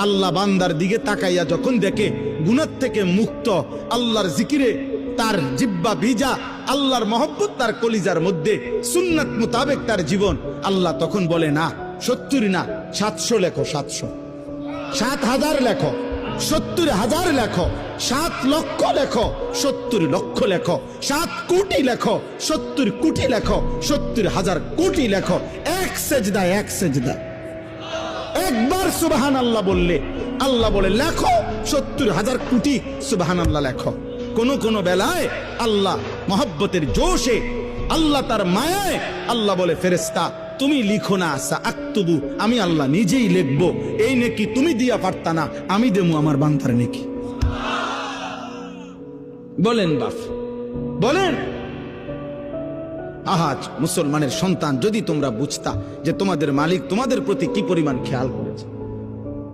আল্লাহ বান্দার দিকে তাকাইয়া যখন দেখে গুনাহ থেকে মুক্ত, আল্লাহর জিকিরে তার জিব্বা ভিজা, আল্লাহর মহব্বত তার কলিজার মধ্যে, সুন্নাত মোতাবেক তার জীবন, আল্লাহ তখন বলে না 70 না 700 লেখো, 700, 7,000 লেখো, 70,000 লেখো, 7 লক্ষ লেখো, 70 লক্ষ লেখো, 7 কোটি লেখো, 70 কোটি লেখো, 70,000 কোটি লেখো। এক সেজদায়, এক সেজদা, একবার সুবহানাল্লাহ বললে আল্লাহ বলে লেখো 70,000 কোটি সুবহানাল্লাহ লেখো। কোন কোন বেলায় আল্লাহ মহব্বতের জোশে, আল্লাহ তার মায়ায় আল্লাহ বলে ফেরেশতা তুমি লিখো না, সাআক্তুবু, আমি আল্লাহ নিজেই লিখবো। এই নেকি তুমি দিয়া পারতা না, আমি দেবো আমার বান্দার নেকি। বলেন বাপ, বলেন। আহাজ মুসলমানের সন্তান, যদি তোমরা বুঝতা যে তোমাদের মালিক তোমাদের প্রতি কি পরিমাণ খেয়াল করেছে।